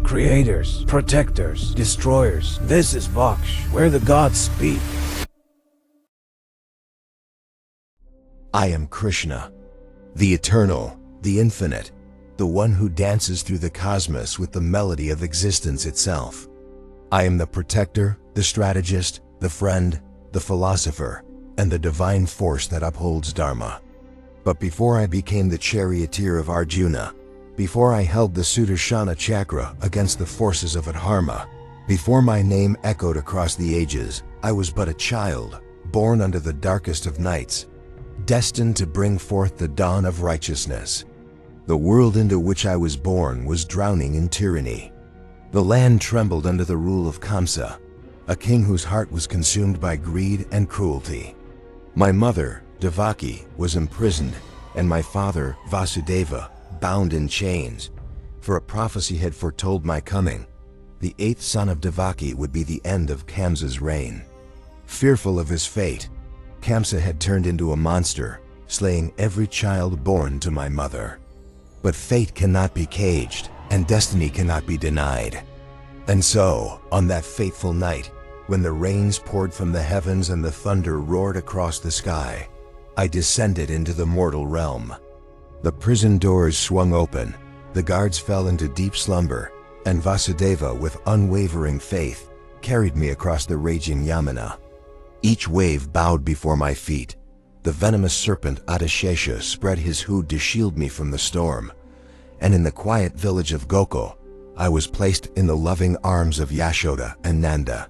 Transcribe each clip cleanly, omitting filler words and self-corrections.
Creators, protectors, destroyers. This is Vaaksh, where the gods speak. I am Krishna, the eternal, the infinite, the one who dances through the cosmos with the melody of existence itself. I am the protector, the strategist, the friend, the philosopher, and the divine force that upholds Dharma. But before I became the charioteer of Arjuna, before I held the Sudarshana chakra against the forces of Adharma, before my name echoed across the ages, I was but a child, born under the darkest of nights, destined to bring forth the dawn of righteousness. The world into which I was born was drowning in tyranny. The land trembled under the rule of Kamsa, a king whose heart was consumed by greed and cruelty. My mother, Devaki, was imprisoned, and my father, Vasudeva, bound in chains, for a prophecy had foretold my coming. The eighth son of Devaki would be the end of Kamsa's reign. Fearful of his fate, Kamsa had turned into a monster, slaying every child born to my mother. But fate cannot be caged, and destiny cannot be denied. And so, on that fateful night, when the rains poured from the heavens and the thunder roared across the sky, I descended into the mortal realm. The prison doors swung open, the guards fell into deep slumber, and Vasudeva, with unwavering faith, carried me across the raging Yamuna. Each wave bowed before my feet. The venomous serpent Adishesha spread his hood to shield me from the storm, and in the quiet village of Gokul, I was placed in the loving arms of Yashoda and Nanda.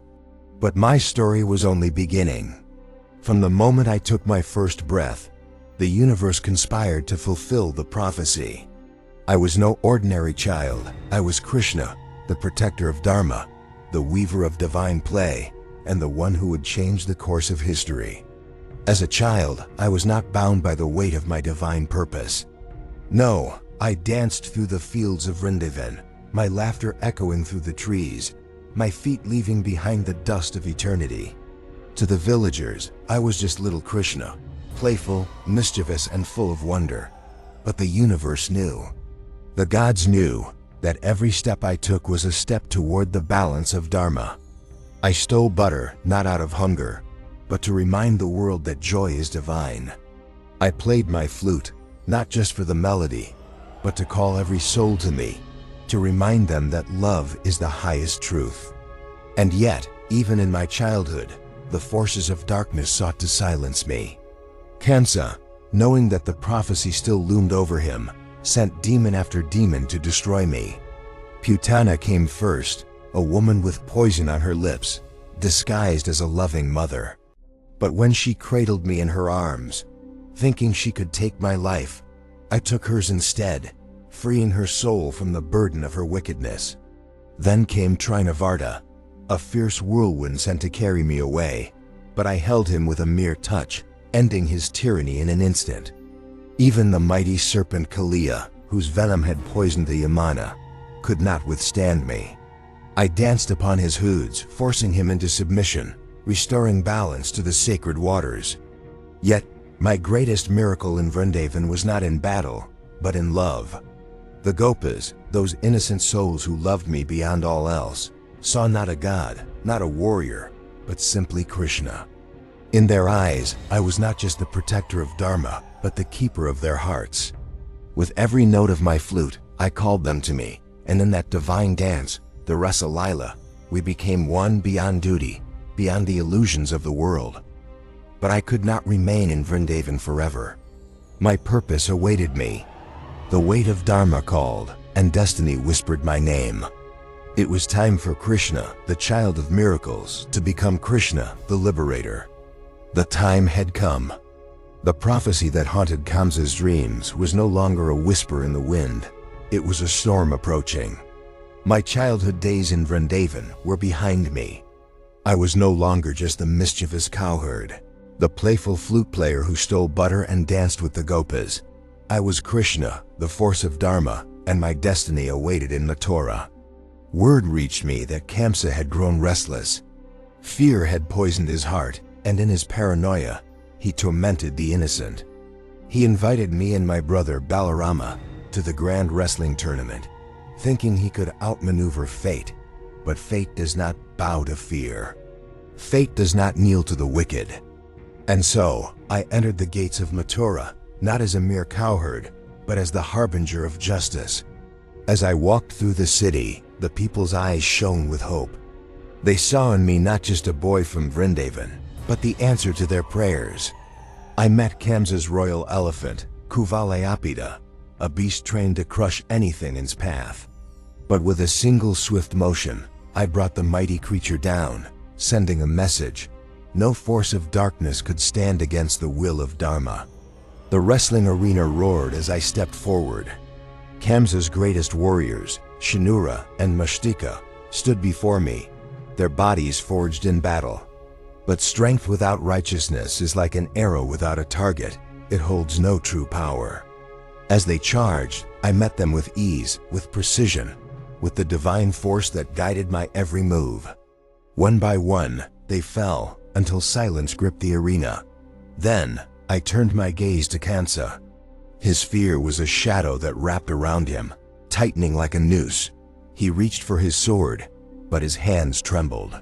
But my story was only beginning. From the moment I took my first breath, the universe conspired to fulfill the prophecy. I was no ordinary child. I was Krishna, the protector of Dharma, the weaver of divine play, and the one who would change the course of history. As a child, I was not bound by the weight of my divine purpose. No, I danced through the fields of Vrindavan, my laughter echoing through the trees, my feet leaving behind the dust of eternity. To the villagers, I was just little Krishna, playful, mischievous, and full of wonder. But the universe knew. The gods knew that every step I took was a step toward the balance of Dharma. I stole butter, not out of hunger, but to remind the world that joy is divine. I played my flute, not just for the melody, but to call every soul to me, to remind them that love is the highest truth. And yet, even in my childhood, the forces of darkness sought to silence me. Kamsa, knowing that the prophecy still loomed over him, sent demon after demon to destroy me. Putana came first, a woman with poison on her lips, disguised as a loving mother. But when she cradled me in her arms, thinking she could take my life, I took hers instead, freeing her soul from the burden of her wickedness. Then came Trinavarta, a fierce whirlwind sent to carry me away, but I held him with a mere touch, ending his tyranny in an instant. Even the mighty serpent Kaliya, whose venom had poisoned the Yamuna, could not withstand me. I danced upon his hoods, forcing him into submission, restoring balance to the sacred waters. Yet, my greatest miracle in Vrindavan was not in battle, but in love. The Gopas, those innocent souls who loved me beyond all else, saw not a god, not a warrior, but simply Krishna. In their eyes, I was not just the protector of Dharma, but the keeper of their hearts. With every note of my flute, I called them to me, and in that divine dance, the Rasa Leela, we became one beyond duty, beyond the illusions of the world. But I could not remain in Vrindavan forever. My purpose awaited me. The weight of Dharma called, and destiny whispered my name. It was time for Krishna, the child of miracles, to become Krishna, the liberator. The time had come. The prophecy that haunted Kamsa's dreams was no longer a whisper in the wind. It was a storm approaching. My childhood days in Vrindavan were behind me. I was no longer just the mischievous cowherd, the playful flute player who stole butter and danced with the Gopas. I was Krishna, the force of Dharma, and my destiny awaited in Mathura. Word reached me that Kamsa had grown restless. Fear had poisoned his heart, and in his paranoia, he tormented the innocent. He invited me and my brother Balarama to the grand wrestling tournament, thinking he could outmaneuver fate. But fate does not bow to fear. Fate does not kneel to the wicked. And so, I entered the gates of Mathura, not as a mere cowherd, but as the harbinger of justice. As I walked through the city, the people's eyes shone with hope. They saw in me not just a boy from Vrindavan, but the answer to their prayers. I met Kamsa's royal elephant, Kuvalayapida, a beast trained to crush anything in its path. But with a single swift motion, I brought the mighty creature down, sending a message. No force of darkness could stand against the will of Dharma. The wrestling arena roared as I stepped forward. Kamsa's greatest warriors, Shanura and Mashtika, stood before me, their bodies forged in battle. But strength without righteousness is like an arrow without a target. It holds no true power. As they charged, I met them with ease, with precision, with the divine force that guided my every move. One by one, they fell, until silence gripped the arena. Then, I turned my gaze to Kamsa. His fear was a shadow that wrapped around him, tightening like a noose. He reached for his sword, but his hands trembled.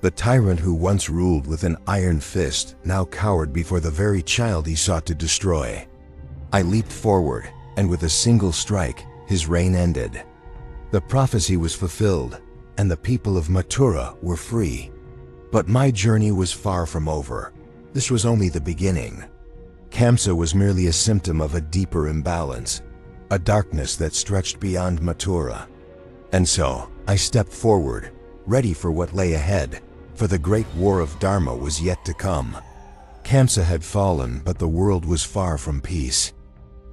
The tyrant who once ruled with an iron fist now cowered before the very child he sought to destroy. I leaped forward, and with a single strike, his reign ended. The prophecy was fulfilled, and the people of Mathura were free. But my journey was far from over. This was only the beginning. Kamsa was merely a symptom of a deeper imbalance, a darkness that stretched beyond Mathura. And so, I stepped forward, ready for what lay ahead, for the great war of Dharma was yet to come. Kamsa had fallen, but the world was far from peace.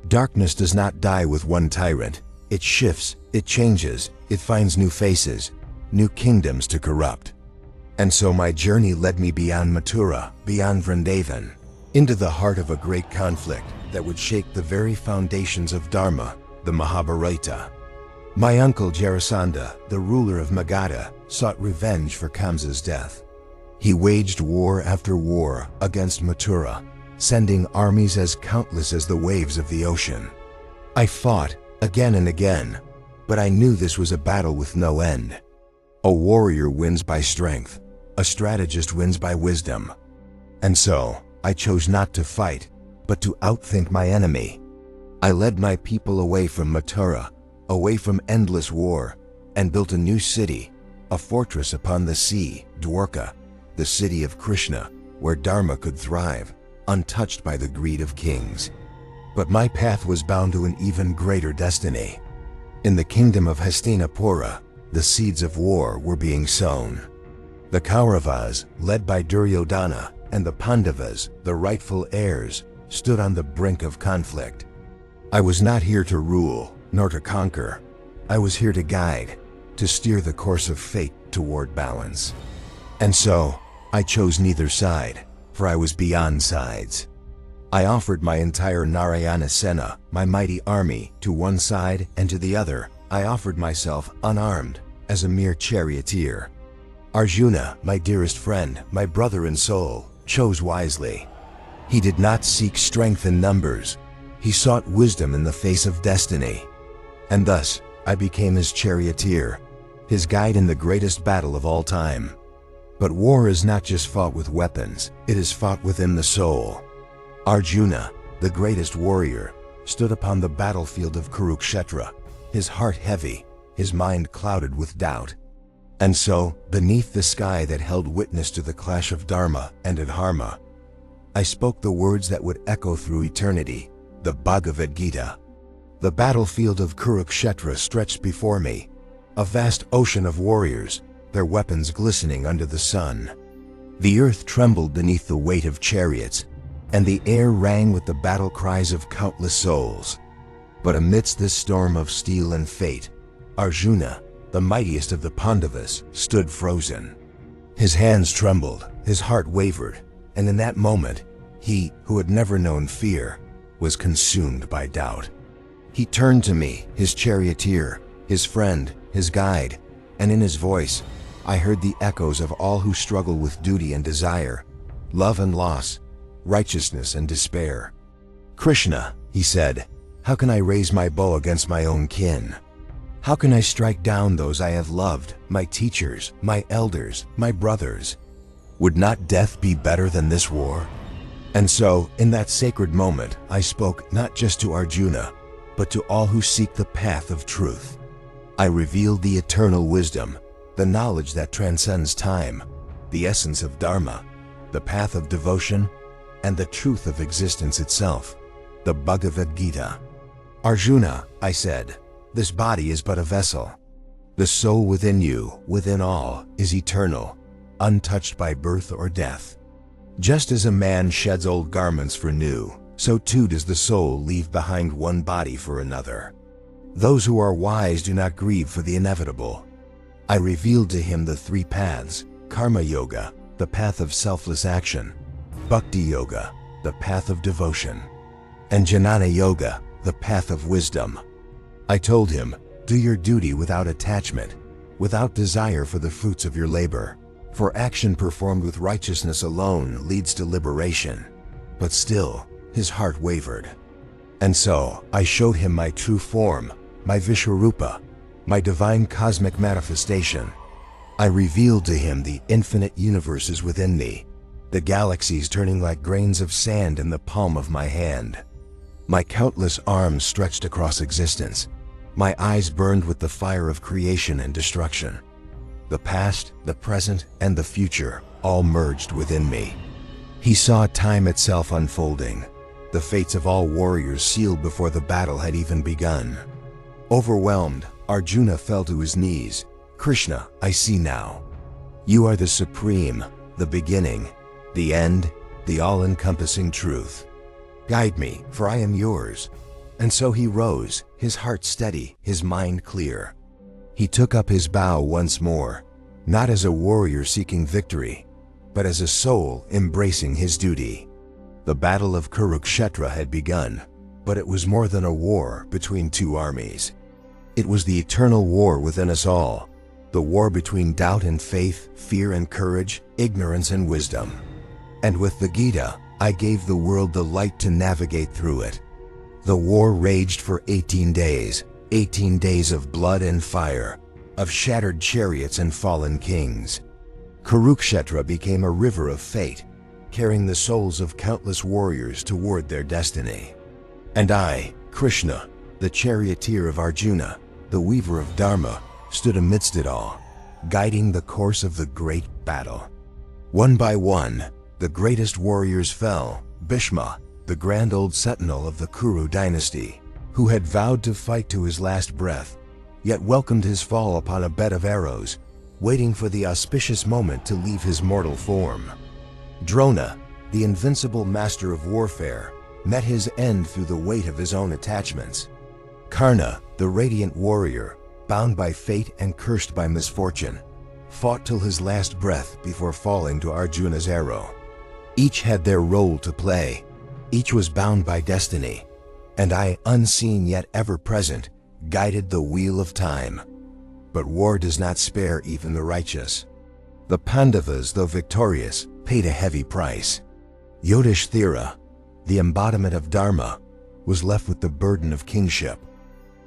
Darkness does not die with one tyrant. It shifts, it changes, it finds new faces, new kingdoms to corrupt. And so my journey led me beyond Mathura, beyond Vrindavan, into the heart of a great conflict that would shake the very foundations of Dharma, the Mahabharata. My uncle Jarasandha, the ruler of Magadha, sought revenge for Kamsa's death. He waged war after war against Mathura, sending armies as countless as the waves of the ocean. I fought again and again, but I knew this was a battle with no end. A warrior wins by strength, a strategist wins by wisdom. And so, I chose not to fight, but to outthink my enemy. I led my people away from Mathura, away from endless war, and built a new city, a fortress upon the sea, Dwarka, the city of Krishna, where Dharma could thrive, untouched by the greed of kings. But my path was bound to an even greater destiny. In the kingdom of Hastinapura, the seeds of war were being sown. The Kauravas, led by Duryodhana, and the Pandavas, the rightful heirs, stood on the brink of conflict. I was not here to rule, nor to conquer. I was here to guide, to steer the course of fate toward balance. And so, I chose neither side, for I was beyond sides. I offered my entire Narayana Sena, my mighty army, to one side, and to the other, I offered myself unarmed, as a mere charioteer. Arjuna, my dearest friend, my brother in soul, chose wisely. He did not seek strength in numbers. He sought wisdom in the face of destiny. And thus, I became his charioteer, his guide in the greatest battle of all time. But war is not just fought with weapons, it is fought within the soul. Arjuna, the greatest warrior, stood upon the battlefield of Kurukshetra, his heart heavy, his mind clouded with doubt. And so, beneath the sky that held witness to the clash of Dharma and Adharma, I spoke the words that would echo through eternity, the Bhagavad Gita. The battlefield of Kurukshetra stretched before me, a vast ocean of warriors, their weapons glistening under the sun. The earth trembled beneath the weight of chariots, and the air rang with the battle cries of countless souls. But amidst this storm of steel and fate, Arjuna, the mightiest of the Pandavas, stood frozen. His hands trembled, his heart wavered, and in that moment, he, who had never known fear, was consumed by doubt. He turned to me, his charioteer, his friend, his guide, and in his voice, I heard the echoes of all who struggle with duty and desire, love and loss, righteousness and despair. "Krishna," he said, "how can I raise my bow against my own kin?" How can I strike down those I have loved, my teachers, my elders, my brothers? Would not death be better than this war? And so, in that sacred moment, I spoke not just to Arjuna, but to all who seek the path of truth. I revealed the eternal wisdom, the knowledge that transcends time, the essence of Dharma, the path of devotion, and the truth of existence itself, the Bhagavad Gita. Arjuna, I said, this body is but a vessel. The soul within you, within all, is eternal, untouched by birth or death. Just as a man sheds old garments for new, so too does the soul leave behind one body for another. Those who are wise do not grieve for the inevitable. I revealed to him the three paths: Karma Yoga, the path of selfless action; Bhakti Yoga, the path of devotion; and Jnana Yoga, the path of wisdom. I told him, do your duty without attachment, without desire for the fruits of your labor, for action performed with righteousness alone leads to liberation. But still, his heart wavered. And so, I showed him my true form, my Vishwarupa, my divine cosmic manifestation. I revealed to him the infinite universes within me, the galaxies turning like grains of sand in the palm of my hand. My countless arms stretched across existence. My eyes burned with the fire of creation and destruction. The past, the present, and the future all merged within me. He saw time itself unfolding, the fates of all warriors sealed before the battle had even begun. Overwhelmed, Arjuna fell to his knees. Krishna, I see now. You are the supreme, the beginning, the end, the all-encompassing truth. Guide me, for I am yours. And so he rose, his heart steady, his mind clear. He took up his bow once more, not as a warrior seeking victory, but as a soul embracing his duty. The battle of Kurukshetra had begun, but it was more than a war between two armies. It was the eternal war within us all, the war between doubt and faith, fear and courage, ignorance and wisdom. And with the Gita, I gave the world the light to navigate through it. The war raged for 18 days, 18 days of blood and fire, of shattered chariots and fallen kings. Kurukshetra became a river of fate, carrying the souls of countless warriors toward their destiny. And I, Krishna, the charioteer of Arjuna, the weaver of Dharma, stood amidst it all, guiding the course of the great battle. One by one, the greatest warriors fell. Bhishma, the grand old sentinel of the Kuru dynasty, who had vowed to fight to his last breath, yet welcomed his fall upon a bed of arrows, waiting for the auspicious moment to leave his mortal form. Drona, the invincible master of warfare, met his end through the weight of his own attachments. Karna, the radiant warrior, bound by fate and cursed by misfortune, fought till his last breath before falling to Arjuna's arrow. Each had their role to play. Each was bound by destiny, and I, unseen yet ever present, guided the wheel of time. But war does not spare even the righteous. The Pandavas, though victorious, paid a heavy price. Yudhishthira, the embodiment of Dharma, was left with the burden of kingship.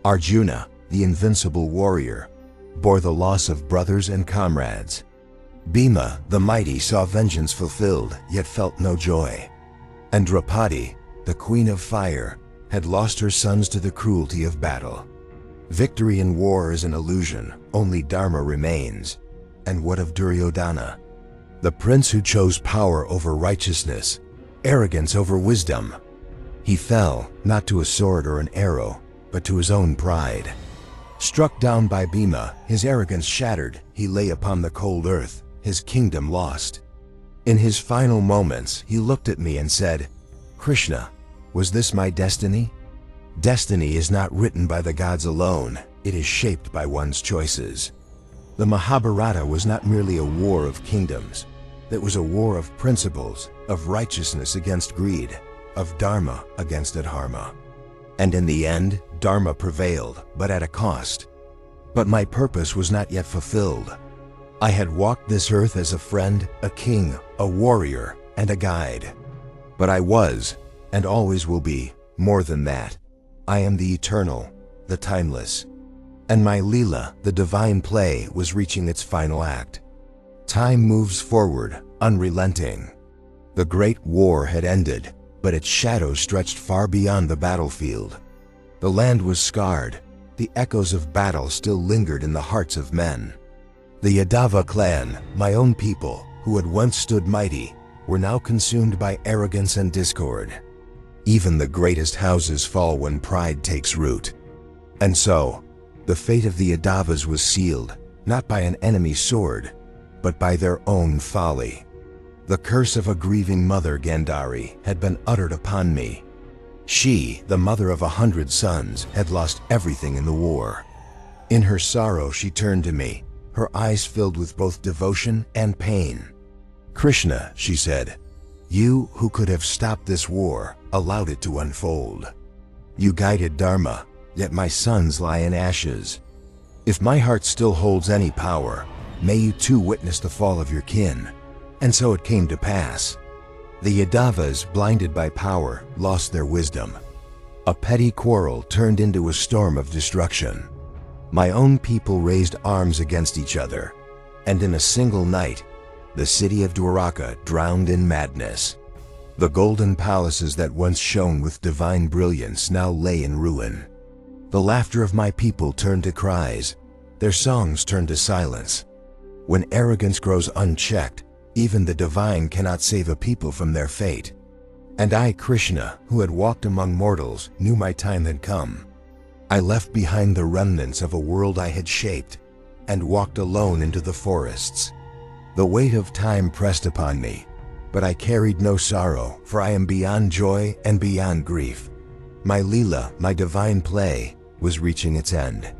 Arjuna, the invincible warrior, bore the loss of brothers and comrades. Bhima, the mighty, saw vengeance fulfilled, yet felt no joy. And Draupadi, the queen of fire, had lost her sons to the cruelty of battle. Victory in war is an illusion, only Dharma remains. And what of Duryodhana? The prince who chose power over righteousness, arrogance over wisdom. He fell, not to a sword or an arrow, but to his own pride. Struck down by Bhima, his arrogance shattered, he lay upon the cold earth, his kingdom lost. In his final moments, he looked at me and said, Krishna, was this my destiny? Destiny is not written by the gods alone, it is shaped by one's choices. The Mahabharata was not merely a war of kingdoms, it was a war of principles, of righteousness against greed, of Dharma against adharma. And in the end, Dharma prevailed, but at a cost. But my purpose was not yet fulfilled. I had walked this earth as a friend, a king, a warrior, and a guide. But I was, and always will be, more than that. I am the eternal, the timeless. And my Leela, the divine play, was reaching its final act. Time moves forward, unrelenting. The Great War had ended, but its shadow stretched far beyond the battlefield. The land was scarred. The echoes of battle still lingered in the hearts of men. The Yadava clan, my own people, who had once stood mighty, were now consumed by arrogance and discord. Even the greatest houses fall when pride takes root. And so, the fate of the Yadavas was sealed, not by an enemy's sword, but by their own folly. The curse of a grieving mother, Gandhari, had been uttered upon me. She, the mother of 100 sons, had lost everything in the war. In her sorrow, she turned to me, her eyes filled with both devotion and pain. "Krishna," she said, "you who could have stopped this war, allowed it to unfold. You guided Dharma, yet my sons lie in ashes. If my heart still holds any power, may you too witness the fall of your kin." And so it came to pass. The Yadavas, blinded by power, lost their wisdom. A petty quarrel turned into a storm of destruction. My own people raised arms against each other, and in a single night, the city of Dwaraka drowned in madness. The golden palaces that once shone with divine brilliance now lay in ruin. The laughter of my people turned to cries, their songs turned to silence. When arrogance grows unchecked, even the divine cannot save a people from their fate. And I, Krishna, who had walked among mortals, knew my time had come. I left behind the remnants of a world I had shaped, and walked alone into the forests. The weight of time pressed upon me, but I carried no sorrow, for I am beyond joy and beyond grief. My Leela, my divine play, was reaching its end.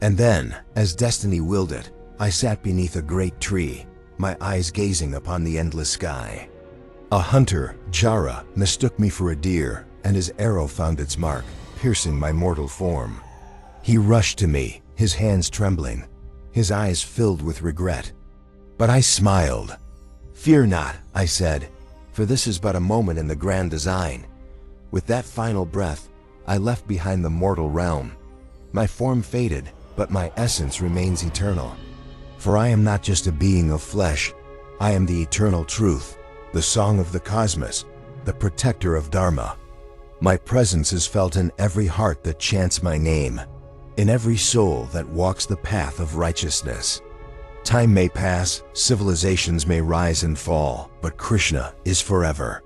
And then, as destiny willed it, I sat beneath a great tree, my eyes gazing upon the endless sky. A hunter, Jara, mistook me for a deer, and his arrow found its mark, piercing my mortal form. He rushed to me, his hands trembling, his eyes filled with regret. But I smiled. "Fear not," I said, "for this is but a moment in the grand design." With that final breath, I left behind the mortal realm. My form faded, but my essence remains eternal. For I am not just a being of flesh, I am the eternal truth, the song of the cosmos, the protector of Dharma. My presence is felt in every heart that chants my name, in every soul that walks the path of righteousness. Time may pass, civilizations may rise and fall, but Krishna is forever.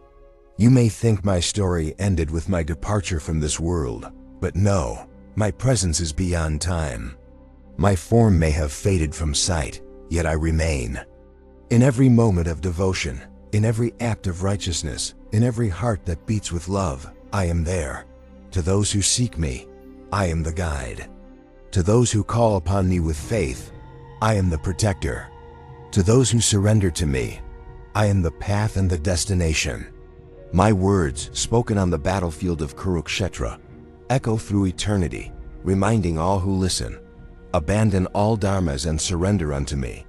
You may think my story ended with my departure from this world, but no, my presence is beyond time. My form may have faded from sight, yet I remain. In every moment of devotion, in every act of righteousness, in every heart that beats with love, I am there. To those who seek me, I am the guide. To those who call upon me with faith, I am the protector. To those who surrender to me, I am the path and the destination. My words, spoken on the battlefield of Kurukshetra, echo through eternity, reminding all who listen, abandon all dharmas and surrender unto me.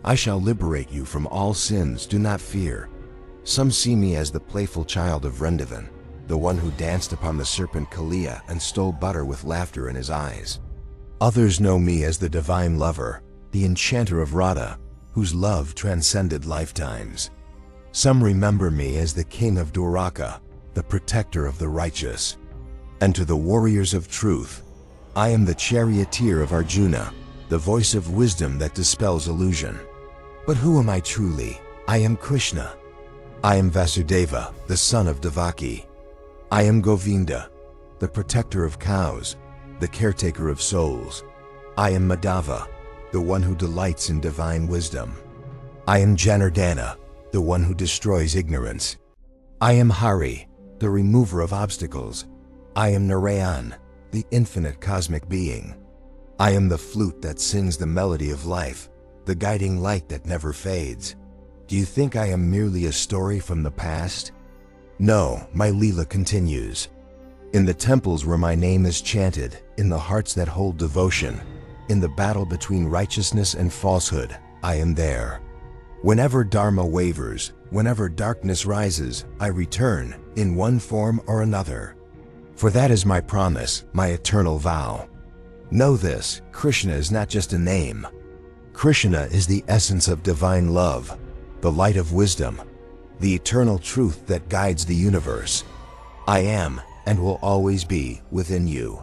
I shall liberate you from all sins, do not fear. Some see me as the playful child of Vrindavan, the one who danced upon the serpent Kalia and stole butter with laughter in his eyes. Others know me as the divine lover, the enchanter of Radha, whose love transcended lifetimes. Some remember me as the king of Dwaraka, the protector of the righteous. And to the warriors of truth, I am the charioteer of Arjuna, the voice of wisdom that dispels illusion. But who am I truly? I am Krishna. I am Vasudeva, the son of Devaki. I am Govinda, the protector of cows, the caretaker of souls. I am Madhava, the one who delights in divine wisdom. I am Janardana, the one who destroys ignorance. I am Hari, the remover of obstacles. I am Narayan, the infinite cosmic being. I am the flute that sings the melody of life, the guiding light that never fades. Do you think I am merely a story from the past? No, my Leela continues. In the temples where my name is chanted, in the hearts that hold devotion, in the battle between righteousness and falsehood, I am there. Whenever Dharma wavers, whenever darkness rises, I return, in one form or another. For that is my promise, my eternal vow. Know this, Krishna is not just a name. Krishna is the essence of divine love, the light of wisdom, the eternal truth that guides the universe. I am, and will always be, within you.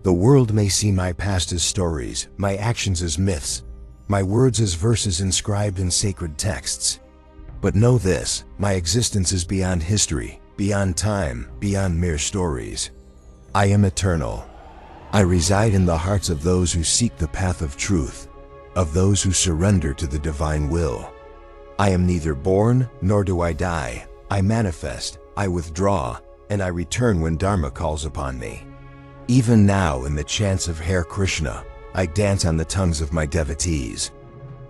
The world may see my past as stories, my actions as myths, my words as verses inscribed in sacred texts. But know this, my existence is beyond history, beyond time, beyond mere stories. I am eternal. I reside in the hearts of those who seek the path of truth, of those who surrender to the divine will. I am neither born, nor do I die. I manifest, I withdraw, and I return when Dharma calls upon me. Even now, in the chants of Hare Krishna, I dance on the tongues of my devotees.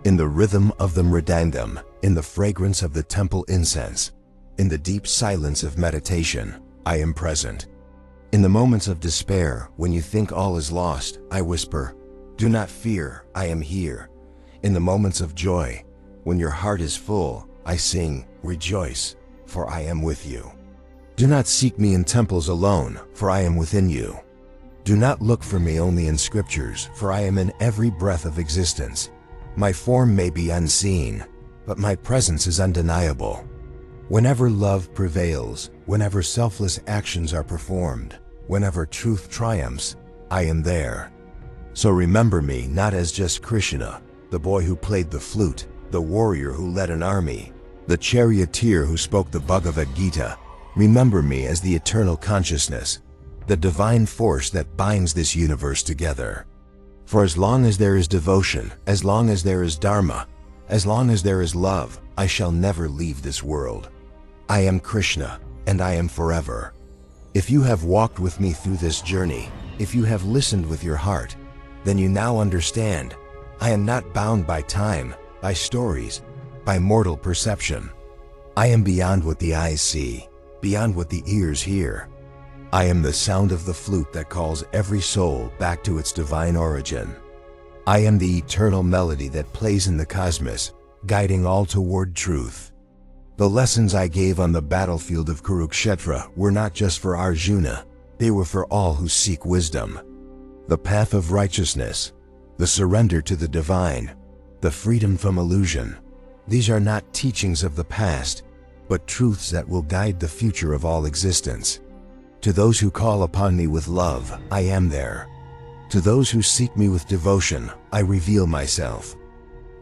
In the rhythm of the mridangam, in the fragrance of the temple incense, in the deep silence of meditation, I am present. In the moments of despair, when you think all is lost, I whisper, "Do not fear, I am here." In the moments of joy, when your heart is full, I sing, "Rejoice, for I am with you." Do not seek me in temples alone, for I am within you. Do not look for me only in scriptures, for I am in every breath of existence. My form may be unseen, but my presence is undeniable. Whenever love prevails, whenever selfless actions are performed, whenever truth triumphs, I am there. So remember me not as just Krishna, the boy who played the flute, the warrior who led an army, the charioteer who spoke the Bhagavad Gita. Remember me as the eternal consciousness, the divine force that binds this universe together. For as long as there is devotion, as long as there is Dharma, as long as there is love, I shall never leave this world. I am Krishna, and I am forever. If you have walked with me through this journey, if you have listened with your heart, then you now understand. I am not bound by time, by stories, by mortal perception. I am beyond what the eyes see, beyond what the ears hear. I am the sound of the flute that calls every soul back to its divine origin. I am the eternal melody that plays in the cosmos, guiding all toward truth. The lessons I gave on the battlefield of Kurukshetra were not just for Arjuna, they were for all who seek wisdom. The path of righteousness, the surrender to the divine, the freedom from illusion. These are not teachings of the past, but truths that will guide the future of all existence. To those who call upon me with love, I am there. To those who seek me with devotion, I reveal myself.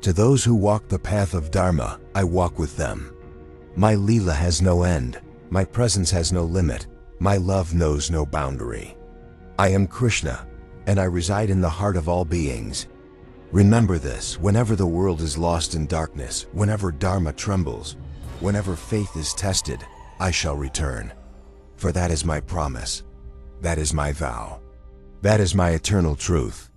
To those who walk the path of Dharma, I walk with them. My Leela has no end, my presence has no limit, my love knows no boundary. I am Krishna, and I reside in the heart of all beings. Remember this, whenever the world is lost in darkness, whenever Dharma trembles, whenever faith is tested, I shall return. For that is my promise, that is my vow, that is my eternal truth.